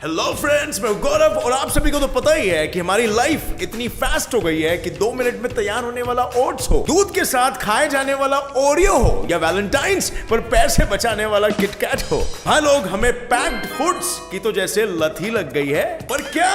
Hello friends, मैं गौरव और आप सभी को तो पता ही है कि हमारी लाइफ इतनी फास्ट हो गई है कि 2 मिनट में तैयार होने वाला ओट्स हो, दूध के साथ खाए जाने वाला ओरियो हो या वैलेंटाइंस पर पैसे बचाने वाला किटकैट हो। हाँ लोग, हमें पैक्ड फूड्स की तो जैसे लत ही लग गई है। पर क्या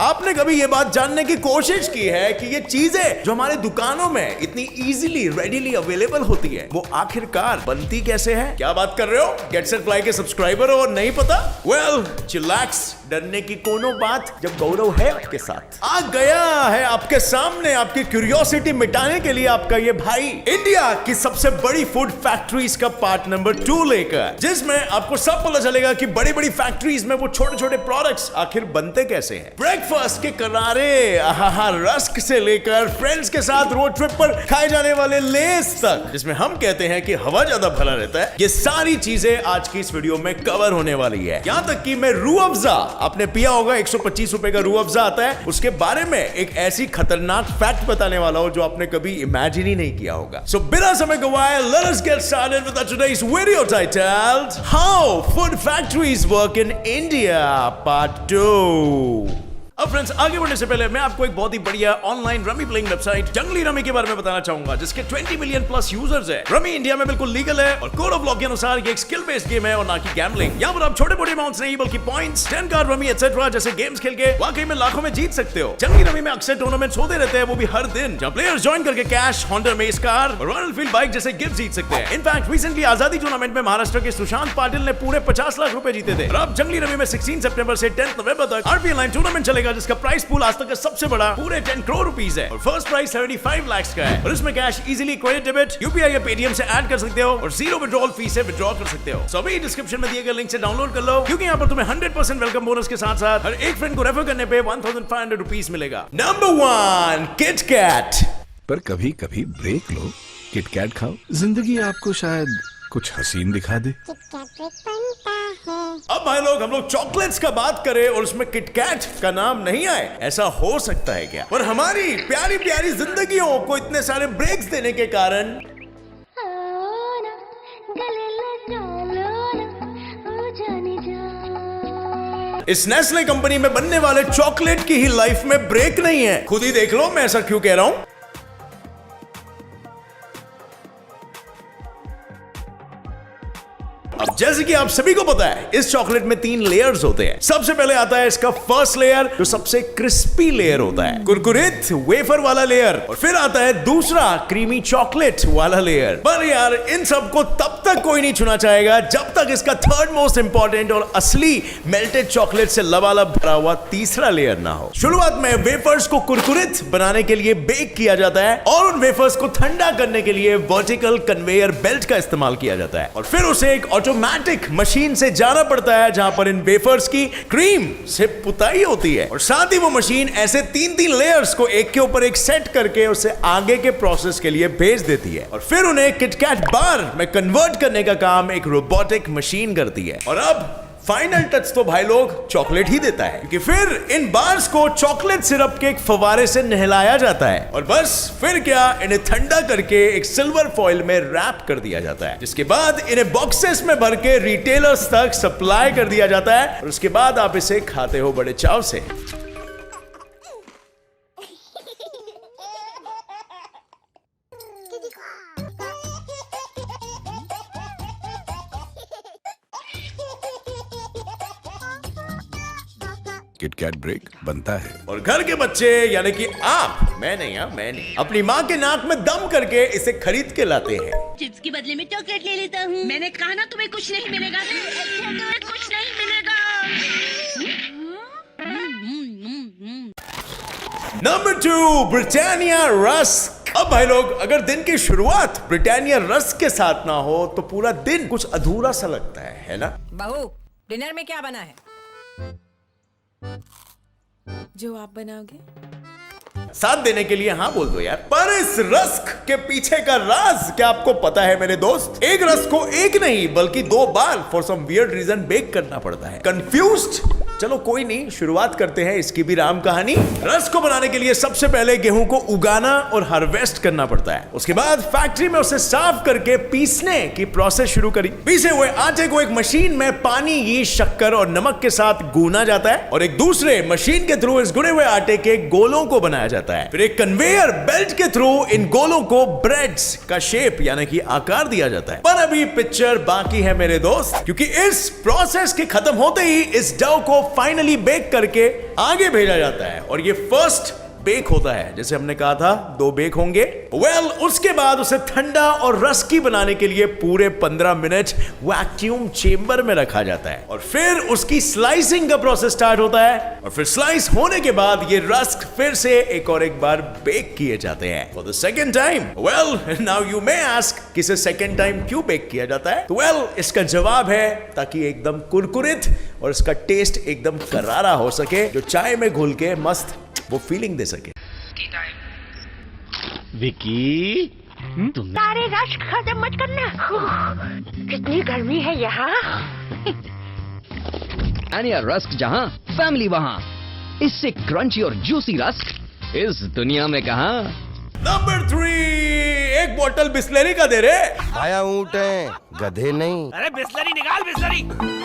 आपने कभी ये बात जानने की कोशिश की है कि ये चीजें जो हमारे दुकानों में इतनी इजीली रेडीली अवेलेबल होती है वो आखिरकार बनती कैसे है? क्या बात कर रहे हो? गेट सेट फ्लाई के सब्सक्राइबर हो और नहीं पता? वेल चिलैक्स, डरने की कोनो बात जब गौरव है आपके साथ। आ गया है आपके सामने आपकी क्यूरियोसिटी मिटाने के लिए आपका ये भाई, इंडिया की सबसे बड़ी फूड फैक्ट्रीज का पार्ट नंबर 2 लेकर, जिसमें आपको सब पता चलेगा कि बड़ी बड़ी फैक्ट्रीज में वो छोटे छोटे प्रोडक्ट्स आखिर बनते कैसे हैं। ब्रेकफास्ट के करारे आहा रस्क से लेकर फ्रेंड्स के साथ रोड ट्रिप पर खाए जाने वाले लेस तक, जिसमें हम कहते हैं कि हवा ज्यादा भरा रहता है, ये सारी चीजें आज की इस वीडियो में कवर होने वाली है। यहां तक कि मैं रूह अफ़ज़ा, आपने पिया होगा 125 रुपए का रूह अफ़ज़ा आता है, उसके बारे में एक ऐसी खतरनाक फैक्ट बताने वाला हूं जो आपने कभी इमेजिन ही नहीं किया होगा। सो बिना समय गवाए let us get started with today's video titled how food factories work in India part 2। अब फ्रेंड्स, आगे बढ़ने से पहले मैं आपको एक बहुत ही बढ़िया ऑनलाइन रमी प्लेइंग वेबसाइट जंगली रमी के बारे में बताना चाहूंगा, जिसके 20 मिलियन प्लस यूजर्स है। रमी इंडिया में बिल्कुल लीगल है और कोड ऑफ लॉ के अनुसार ये एक स्किल बेस्ड गेम है और ना कि गैम्बलिंग। यहाँ पर आप छोटे मोटे अमाउंट्स नहीं बल्कि पॉइंट्स, 10 कार्ड रमी एटसेट्रा जैसे गेम्स खेल के वाकई में लाखों में जीत सकते हो। जंगली रमी में अक्सर टूर्नामेंट्स होते रहते हैं, वो भी हर दिन, जहाँ प्लेयर्स ज्वाइन करके कैश, होंडा मेस कार और रॉयल एनफील्ड बाइक जैसे गिफ्ट जीत सकते हैं। इनफैक्ट रिसेंटली आजादी टूर्नामेंट में महाराष्ट्र के सुशांत पाटिल ने पूरे 50 लाख रुपए जीते थे। और अब जंगली रमी में 16 सितंबर से 10 नवंबर तक आरपीएल लाइन टूर्नामेंट चलेगा, जिसका प्राइस पूल आज तक का सबसे बड़ा पूरे 10 करोड़ रुपीस है और फर्स्ट प्राइस 75 लाख का है। और इसमें cash easily credit, debit, UPI या पेटीएम से ऐड कर सकते हो और 0 विड्रॉल फीस से विड्रॉ कर सकते हो। सो अभी डिस्क्रिप्शन में दिए गए लिंक से डाउनलोड कर लो, क्योंकि यहाँ पर तुम्हें 100% वेलकम बोनस के साथ साथ हर एक फ्रेंड को रेफर करने पे 1500 रुपीस मिलेगा। Number 1 KitKat. पर कभी कभी ब्रेक लो, किटकैट खाओ, जिंदगी आपको शायद कुछ हसीन दिखा दे। अब भाई लोग, हम लोग चॉकलेट्स का बात करें और उसमें किटकैट का नाम नहीं आए, ऐसा हो सकता है क्या? और हमारी प्यारी प्यारी जिंदगियों को इतने सारे ब्रेक्स देने के कारण इस नेस्ले कंपनी में बनने वाले चॉकलेट की ही लाइफ में ब्रेक नहीं है। खुद ही देख लो मैं ऐसा क्यों कह रहा हूं। अब जैसे कि आप सभी को पता है, इस चॉकलेट में 3 लेयर्स होते हैं। सबसे पहले आता है इसका फर्स्ट लेयर, जो सबसे क्रिस्पी लेयर होता है, कुरकुरित वेफर वाला लेयर, और फिर आता है दूसरा क्रीमी चॉकलेट वाला लेयर। पर यार, इन सब को तब तक कोई नहीं छूना चाहेगा जब तक इसका थर्ड मोस्ट इंपॉर्टेंट और असली मेल्टेड चॉकलेट से लबालब भरा हुआ तीसरा लेयर ना हो। शुरुआत में वेफर्स को कुरकुरित बनाने के लिए बेक किया जाता है और उन वेफर्स को ठंडा करने के लिए वर्टिकल कन्वेयर बेल्ट का इस्तेमाल किया जाता है, और फिर उसे एक ऑटोमेटिक मशीन से जाना पड़ता है, जहां पर इन वेफर्स की क्रीम से पुताई होती है, और साथ ही वो मशीन ऐसे 3-3 लेयर्स को एक के ऊपर एक सेट करके उसे आगे के प्रोसेस के लिए भेज देती है, और फिर उन्हें किटकैट बार में कन्वर्ट करने का काम एक रोबोटिक मशीन करती है। और अब फाइनल टच तो भाई लोग चॉकलेट ही देता है, क्योंकि फिर इन बार्स को चॉकलेट सिरप के एक फवारे से नहलाया जाता है, और बस फिर क्या, इन्हें ठंडा करके एक सिल्वर फॉइल में रैप कर दिया जाता है, जिसके बाद इन्हें बॉक्सेस में भर के रिटेलर्स तक सप्लाई कर दिया जाता है, और उसके बाद आप इसे खाते हो बड़े चाव से। किटकैट ब्रेक बनता है और घर के बच्चे यानी कि आप, मैं नहीं, अपनी माँ के नाक में दम करके इसे खरीद के लाते हैं। चिप्स के बदले में चॉकलेट ले लेता हूँ। मैंने कहा ना तुम्हें कुछ नहीं मिलेगा, कुछ नहीं मिलेगा। Number 2 Britannia rusk. अब भाई लोग, अगर दिन की शुरुआत ब्रिटानिया रस्क के साथ ना हो तो पूरा दिन कुछ अधूरा सा लगता है ना? बहू, डिनर में क्या बना है? जो आप बनाओगे। साथ देने के लिए हाँ बोल दो यार। पर इस रस्क के पीछे का राज क्या आपको पता है मेरे दोस्त? एक रस्क को एक नहीं बल्कि 2 बार for some weird reason bake करना पड़ता है। कंफ्यूज्ड? चलो कोई नहीं, शुरुआत करते हैं इसकी भी राम कहानी। रस्क को बनाने के लिए सबसे पहले गेहूं को उगाना और हार्वेस्ट करना पड़ता है। उसके बाद फैक्ट्री में उसे साफ करके पीसने की प्रोसेस शुरू करी। पीसे हुए आटे को एक मशीन में पानी, यीस्ट, शक्कर और नमक के साथ गूना जाता है और एक दूसरे मशीन के थ्रू इस गुने हुए आटे के गोलों को बनाया जाता है। फिर एक कन्वेयर बेल्ट के थ्रू इन गोलों को ब्रेड्स का शेप यानी कि आकार दिया जाता है। पर अभी पिक्चर बाकी है मेरे दोस्त, क्योंकि इस प्रोसेस के खत्म होते ही इस डो को फाइनली बेक करके आगे भेजा जाता है और ये फर्स्ट बेक होता है। जैसे हमने कहा था 2 बेक होंगे। उसके बाद उसे ठंडा और रस्की बनाने के लिए पूरे 15 मिनट वैक्यूम चेंबर में रखा जाता है और फिर उसकी स्लाइसिंग का प्रोसेस स्टार्ट होता है और फिर स्लाइस होने के बाद ये रस्क फिर से एक बार बेक किए जाते हैं for the second time. Now you may ask कि इसे सेकेंड टाइम क्यों बेक किया जाता है? तो इसका जवाब है ताकि एकदम कुरकुरित और इसका टेस्ट एकदम करारा हो सके, जो चाय में घुल के मस्त वो फीलिंग दे सके। विकी, तुम सारे रश खत्म मत करना, कितनी गर्मी है यहाँ। रस्क जहाँ फैमिली वहाँ, इससे क्रंची और जूसी रस्क इस दुनिया में कहाँ। नंबर 3, एक बोतल बिस्लरी का दे रे। आया ऊंट है, गधे नहीं। अरे बिस्लरी निकाल, बिस्लरी।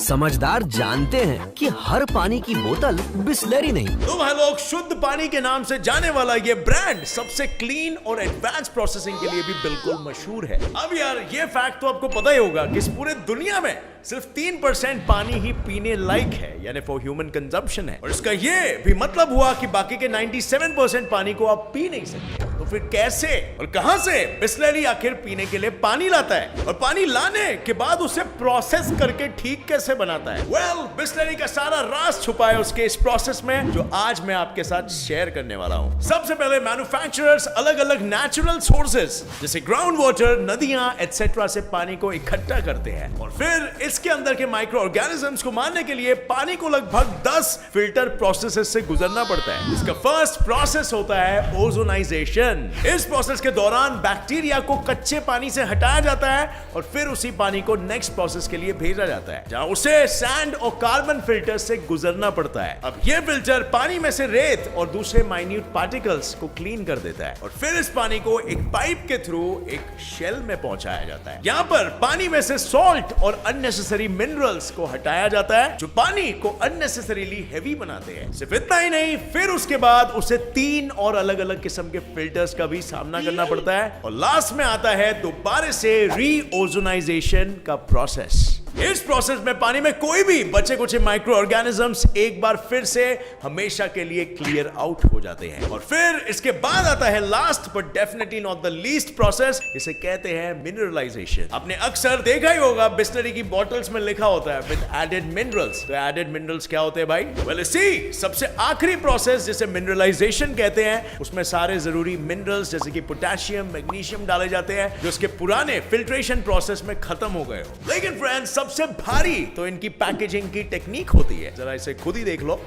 समझदार जानते हैं कि हर पानी की बोतल बिस्लरी नहीं। तो भाई लोग, शुद्ध पानी के नाम से जाने वाला ये ब्रांड सबसे क्लीन और एडवांस प्रोसेसिंग के लिए भी बिल्कुल मशहूर है। अब यार, ये फैक्ट तो आपको पता ही होगा कि इस पूरे दुनिया में सिर्फ 3% पानी ही पीने लायक है, यानी फॉर ह्यूमन कंजम्पशन है। और इसका ये भी मतलब हुआ कि बाकी के 97% पानी को आप पी नहीं सकते। तो फिर कैसे और कहां से बिस्लरी आखिर पीने के लिए पानी लाता है और पानी लाने के बाद उसे प्रोसेस करके ठीक कैसे बनाता है? बिस्लरी का सारा राज छुपा है उसके इस प्रोसेस में, जो आज मैं आपके साथ शेयर करने वाला हूं। सबसे पहले मैन्युफैक्चरर्स अलग अलग नेचुरल सोर्सेस जैसे ग्राउंड वाटर, नदियां एटसेट्रा से पानी को इकट्ठा करते हैं और फिर इसके अंदर के माइक्रो ऑर्गेनिजम्स को मारने के लिए पानी को लगभग 10 फिल्टर प्रोसेसेस से गुजरना पड़ता है। इसका फर्स्ट प्रोसेस होता है ओजोनाइजेशन। इस प्रोसेस के दौरान बैक्टीरिया को कच्चे पानी से हटाया जाता है और फिर उसी पानी को नेक्स्ट प्रोसेस के लिए भेजा जाता है, जहां उसे सैंड और कार्बन फिल्टर से गुजरना पड़ता है। अब ये फिल्टर पानी में से रेत और दूसरे माइन्यूट पार्टिकल्स को क्लीन कर देता है और फिर इस पानी को एक पाइप के थ्रू एक शेल में पहुंचाया जाता है। यहाँ पर पानी में से सॉल्ट और अननेसेसरी मिनरल्स को हटाया जाता है, जो पानी को अननेसेसरीली हेवी बनाते हैं। सिर्फ इतना ही नहीं, फिर उसके बाद उसे 3 और अलग अलग किस्म के फिल्टर्स का भी सामना करना पड़ता है और लास्ट में आता है दोबारा से रीओजोनाइजेशन का प्रोसेस। इस प्रोसेस में पानी में कोई भी बचे कुछ माइक्रो ऑर्गेनिजम्स एक बार फिर से हमेशा के लिए क्लियर आउट हो जाते हैं और फिर इसके बाद आता है last but definitely not the least process, इसे कहते हैं मिनरलाइजेशन। आपने अक्सर देखा ही होगा बिस्लरी की बॉटल्स में लिखा होता है विद एडेड मिनरल्स। तो एडेड मिनरल्स क्या होते हैं भाई? इसी सबसे आखिरी प्रोसेस जिसे मिनरलाइजेशन कहते हैं, उसमें सारे जरूरी मिनरल्स जैसे कि पोटेशियम, मैग्नीशियम डाले जाते हैं, जो उसके पुराने फिल्ट्रेशन प्रोसेस में खत्म हो गए हो। लेकिन फ्रेंड्स, सबसे भारी तो इनकी पैकेजिंग की टेक्निक होती है। जरा इसे खुद ही देख लो।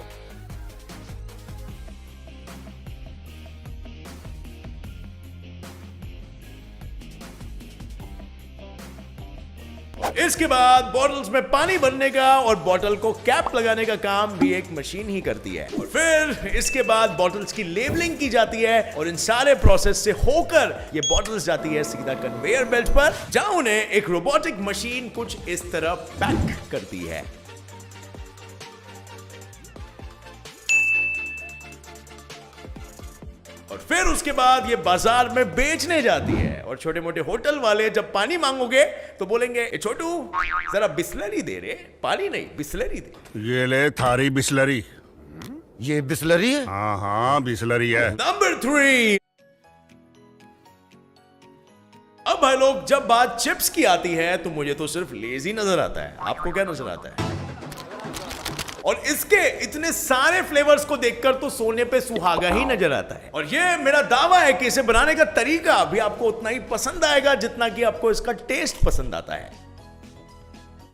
इसके बाद बॉटल्स में पानी भरने का और बॉटल को कैप लगाने का काम भी एक मशीन ही करती है और फिर इसके बाद बॉटल्स की लेबलिंग की जाती है और इन सारे प्रोसेस से होकर ये बॉटल्स जाती है सीधा कन्वेयर बेल्ट पर, जहां उन्हें एक रोबोटिक मशीन कुछ इस तरह पैक करती है। और फिर उसके बाद ये बाजार में बेचने जाती है और छोटे मोटे होटल वाले जब पानी मांगोगे तो बोलेंगे, ए छोटू जरा बिस्लरी दे रे, पानी नहीं बिस्लरी दे। ये ले थारी बिस्लरी। ये बिस्लरी है? हाँ हाँ बिस्लरी है। नंबर 3। अब भाई लोग, जब बात चिप्स की आती है तो मुझे तो सिर्फ लेज ही नजर आता है। आपको क्या नजर आता है? और इसके इतने सारे फ्लेवर्स को देखकर तो सोने पे सुहागा ही नजर आता है और ये मेरा दावा है कि इसे बनाने का तरीका भी आपको उतना ही पसंद आएगा जितना कि आपको इसका टेस्ट पसंद आता है।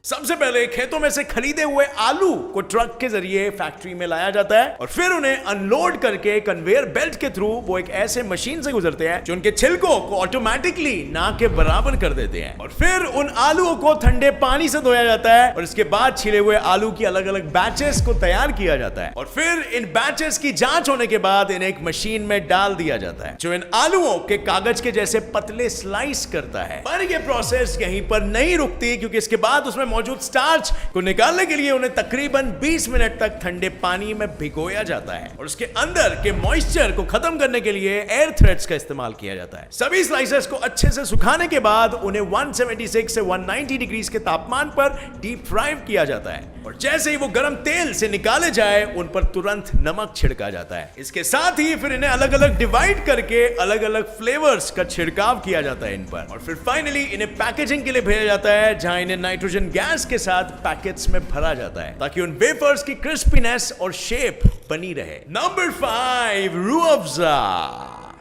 सबसे पहले खेतों में से खरीदे हुए आलू को ट्रक के जरिए फैक्ट्री में लाया जाता है और फिर उन्हें अनलोड करके कन्वेयर बेल्ट के थ्रू वो एक ऐसे मशीन से गुजरते हैं जो उनके छिलकों को ऑटोमेटिकली ना के बराबर कर देते हैं और फिर उन आलूओं को ठंडे पानी से धोया जाता है और इसके बाद छिले हुए आलू की अलग अलग बैचेस को तैयार किया जाता है और फिर इन बैचेस की जांच होने के बाद इन्हें एक मशीन में डाल दिया जाता है जो इन आलूओं के कागज के जैसे पतले स्लाइस करता है। पर यह प्रोसेस यहीं पर नहीं रुकती क्योंकि इसके बाद उसमें मौजूद स्टार्च को निकालने के लिए उन्हें तकरीबन 20 मिनट तक ठंडे पानी में भिगोया जाता है और उसके अंदर के मॉइस्चर को खत्म करने के लिए एयर थ्रेड्स का इस्तेमाल किया जाता है। सभी स्लाइसेस को अच्छे से सुखाने के बाद उन्हें 176 से 190 डिग्री के तापमान पर डीप फ्राई किया जाता है और जैसे ही वो गर्म तेल से निकाले जाए उन पर तुरंत नमक छिड़का जाता है। इसके साथ ही फिर इन्हें अलग अलग डिवाइड करके अलग अलग फ्लेवर्स का छिड़काव किया जाता है इन पर और फिर फाइनली इन्हें पैकेजिंग के लिए भेजा जाता है जहां इन्हें नाइट्रोजन गैस के साथ पैकेट्स में भरा जाता है ताकि उन वेफर्स की क्रिस्पीनेस और शेप बनी रहे। नंबर 5, रूह अफ़ज़ा।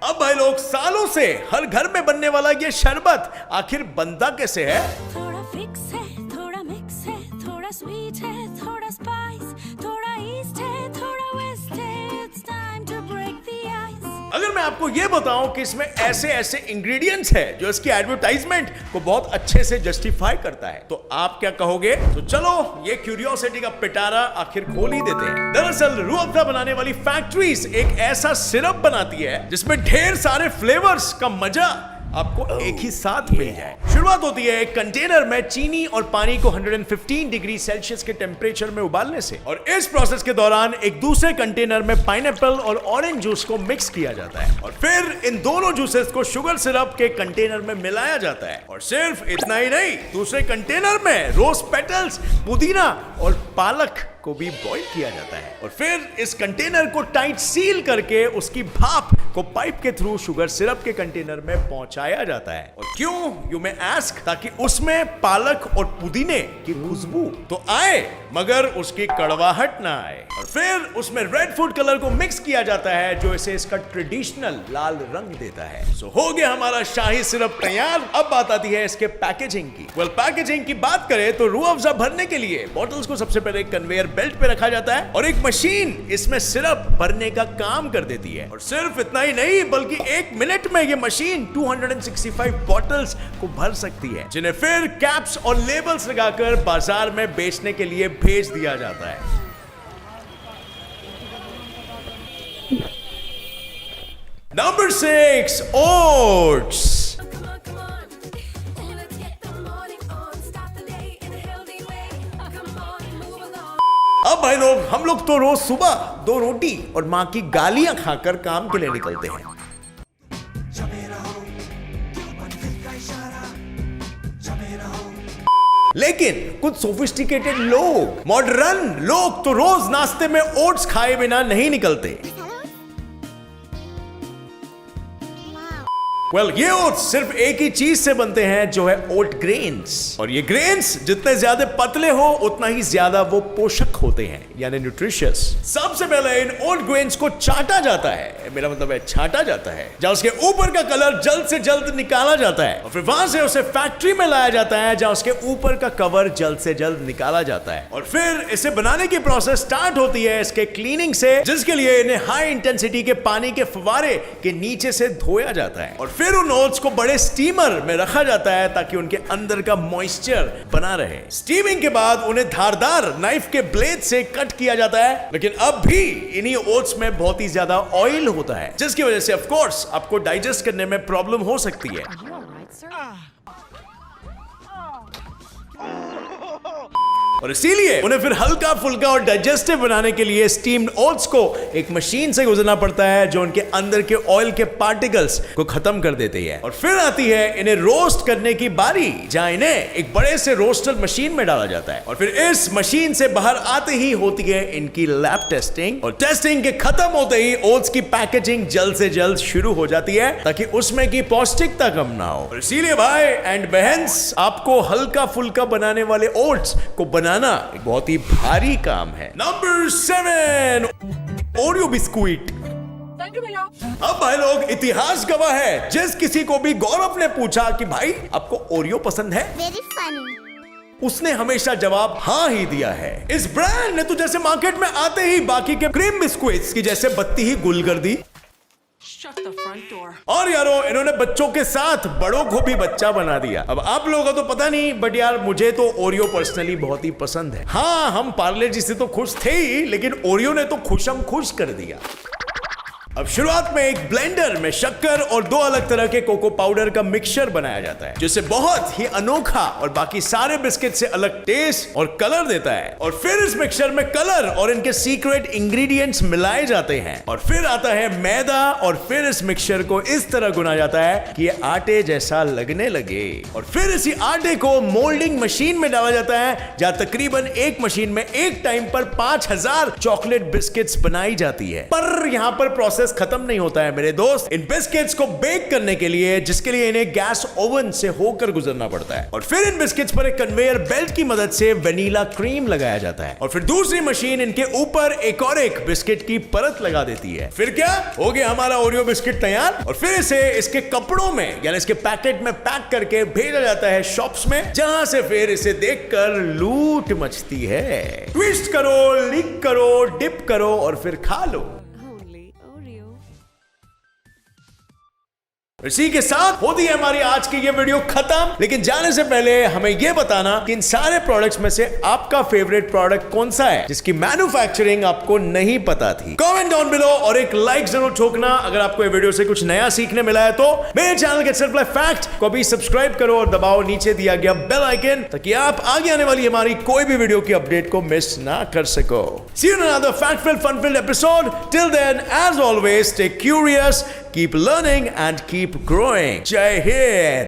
अब भाई लोग, सालों से हर घर में बनने वाला ये शरबत आखिर बनता कैसे है? थोड़ा फिक्स है, थोड़ा मिक्स है, थोड़ा स्वीट है, थोड़ा स्पाइस, थोड़ा ईस्ट है, थोड़ा वेस्ट है। It's time to break the ice. अगर मैं आपको ये बताऊं कि इसमें ऐसे ऐसे इंग्रेडिएंट्स है जो इसकी एडवर्टाइजमेंट को बहुत अच्छे से जस्टिफाई करता है तो आप क्या कहोगे? तो चलो ये क्यूरियोसिटी का पिटारा आखिर खोल ही देते हैं। दरअसल रूह अफ़ज़ा बनाने वाली फैक्ट्रीज एक ऐसा सिरप बनाती है जिसमें ढेर सारे फ्लेवर्स का मजा आपको एक ही साथ मिल जाए। शुरुआत होती है एक कंटेनर में चीनी और पानी को 115 डिग्री सेल्सियस के टेम्परेचर में उबालने से और इस प्रोसेस के दौरान एक दूसरे कंटेनर में पाइनएप्पल और ऑरेंज जूस को मिक्स किया जाता है और फिर इन दोनों जूसेस को शुगर सिरप के कंटेनर में मिलाया जाता है और सिर्फ इतना ही नहीं, दूसरे कंटेनर में रोज पेटल्स, पुदीना और पालक को भी बॉईल किया जाता है और फिर इस कंटेनर को टाइट सील करके उसकी भाप को पाइप के थ्रू शुगर सिरप के कंटेनर में पहुंचाया जाता है। और क्यों, यू मे आस्क, ताकि उसमें पालक और पुदीने की खुशबू तो आए मगर उसकी कड़वाहट ना आए और फिर उसमें रेड फूड कलर को मिक्स किया जाता है जो इसे इसका ट्रेडिशनल लाल रंग देता है। सो हो गया हमारा शाही सिरप तैयार। अब बात आती है इसके पैकेजिंग की। पैकेजिंग की बात करें तो रूह अफ़ज़ा भरने के लिए बॉटल्स को सबसे पहले कन्वेयर बेल्ट पे रखा जाता है और एक मशीन इसमें सिरप भरने का काम कर देती है और सिर्फ इतना ही नहीं बल्कि 1 मिनट में ये मशीन 265 बॉटल्स को भर सकती है जिन्हें फिर कैप्स और लेबल्स लगाकर बाजार में बेचने के लिए भेज दिया जाता है। Number 6, oats. अब भाई लोग, हम लोग तो रोज सुबह 2 रोटी और माँ की गालियां खाकर काम के लिए निकलते हैं। लेकिन कुछ सोफिस्टिकेटेड लोग, मॉडर्न लोग तो रोज नाश्ते में ओट्स खाए बिना नहीं निकलते। ये ओट्स सिर्फ एक ही चीज से बनते हैं जो है ओट ग्रेन्स और ये ग्रेन्स जितने ज्यादा पतले हो उतना ही ज्यादा वो पोषक होते हैं यानी न्यूट्रिशियस। सबसे पहले इन ओट ग्रेन्स को चाटा जाता है, मेरा मतलब है छाटा जाता है, जहां उसके ऊपर का कलर जल्द से जल्द निकाला जाता है और फिर वहां से उसे फैक्ट्री में लाया जाता है जहां उसके ऊपर का कवर जल्द से जल्द निकाला जाता है और फिर इसे बनाने की प्रोसेस स्टार्ट होती है इसके क्लीनिंग से, जिसके लिए इन्हें हाई इंटेंसिटी के पानी के फव्वारे के नीचे से धोया जाता है और फिर उन ओट्स को बड़े स्टीमर में रखा जाता है ताकि उनके अंदर का मॉइस्चर बना रहे। स्टीमिंग के बाद उन्हें धारदार नाइफ के ब्लेड से कट किया जाता है, लेकिन अब भी इन्हीं ओट्स में बहुत ही ज्यादा ऑयल होता है जिसकी वजह से ऑफ कोर्स आपको डाइजेस्ट करने में प्रॉब्लम हो सकती है। और इसीलिए उन्हें फिर हल्का फुल्का और डाइजेस्टिव बनाने के लिए स्टीम्ड ओट्स को एक मशीन से गुजरना पड़ता है जो उनके अंदर के ऑयल के पार्टिकल्स को खत्म कर देती है और फिर आती है इन्हें रोस्ट करने की बारी, जहां इन्हें एक बड़े से रोस्टर मशीन में डाला जाता है और फिर इस मशीन से बाहर आते ही होती है इनकी लैब टेस्टिंग और टेस्टिंग के खत्म होते ही ओट्स की पैकेजिंग जल्द से जल्द शुरू हो जाती है ताकि उसमें की पौष्टिकता कम ना हो। और इसीलिए भाई एंड बहन्स, आपको हल्का फुल्का बनाने वाले ओट्स को बनाना एक बहुत ही भारी काम है। Number 7, Oreo biscuit. अब भाई लोग, इतिहास गवाह है, जिस किसी को भी गौरव ने पूछा कि भाई आपको ओरियो पसंद है, Very funny. उसने हमेशा जवाब हाँ ही दिया है। इस ब्रांड ने तो जैसे मार्केट में आते ही बाकी के क्रीम बिस्कुट्स की जैसे बत्ती ही गुल कर दी। और यारो इन्होंने बच्चों के साथ बड़ों को भी बच्चा बना दिया। अब आप लोगों को तो पता नहीं, बट यार मुझे तो ओरियो पर्सनली बहुत ही पसंद है। हाँ, हम पार्ले जी से तो खुश थे ही, लेकिन ओरियो ने तो खुशम खुश कर दिया। अब शुरुआत में एक ब्लेंडर में शक्कर और 2 अलग तरह के कोको पाउडर का मिक्सचर बनाया जाता है, जिससे बहुत ही अनोखा और बाकी सारे बिस्किट से अलग टेस्ट और कलर देता है। और फिर इस मिक्सचर में कलर और इनके सीक्रेट इंग्रेडिएंट्स मिलाए जाते हैं। और फिर आता है मैदा, और फिर इस मिक्सचर को इस तरह गुना जाता है कि ये आटे जैसा लगने लगे। और फिर इसी आटे को मोल्डिंग मशीन में डाला जाता है, जहां तकरीबन एक मशीन में एक टाइम पर 5000 चॉकलेट बिस्किट्स बनाई जाती है। पर यहां पर प्रोसेस खत्म नहीं होता है मेरे दोस्त। इन बिस्किट्स को बेक करने के लिए, जिसके लिए इन्हें गैस ओवन से होकर गुजरना पड़ता है। और फिर इन बिस्किट्स पर एक कन्वेयर बेल्ट की मदद से वेनिला क्रीम लगाया जाता है। और फिर दूसरी मशीन इनके ऊपर एक और एक बिस्किट की परत लगा देती है। फिर क्या हो गया, हमारा ओरियो बिस्किट तैयार। और फिर इसे इसके कपड़ों में यानी इसके पैकेट में पैक करके भेजा जाता है शॉप्स में, जहां से फिर इसे देखकर लूट मचती है। ट्विस्ट करो, लीक करो, डिप करो और फिर खा लो। इसी के साथ होती है हमारी आज की ये वीडियो खत्म। लेकिन जाने से पहले हमें ये बताना कि इन सारे प्रोडक्ट्स में से आपका फेवरेट प्रोडक्ट कौन सा है, जिसकी मैन्युफैक्चरिंग आपको नहीं पता थी। कमेंट डाउन बिलो और एक लाइक जरूर ठोकना। अगर आपको ये वीडियो से कुछ नया सीखने मिला है तो मेरे चैनल के सिर्फ फैक्ट को भी सब्सक्राइब करो और दबाओ नीचे दिया गया बेल आइकन, ताकि आप आगे आने वाली हमारी कोई भी वीडियो की अपडेट को मिस ना कर सको। See you in another fact-filled, fun-filled episode. Till then, as always, stay curious, keep learning and keep growing. Jai Hind.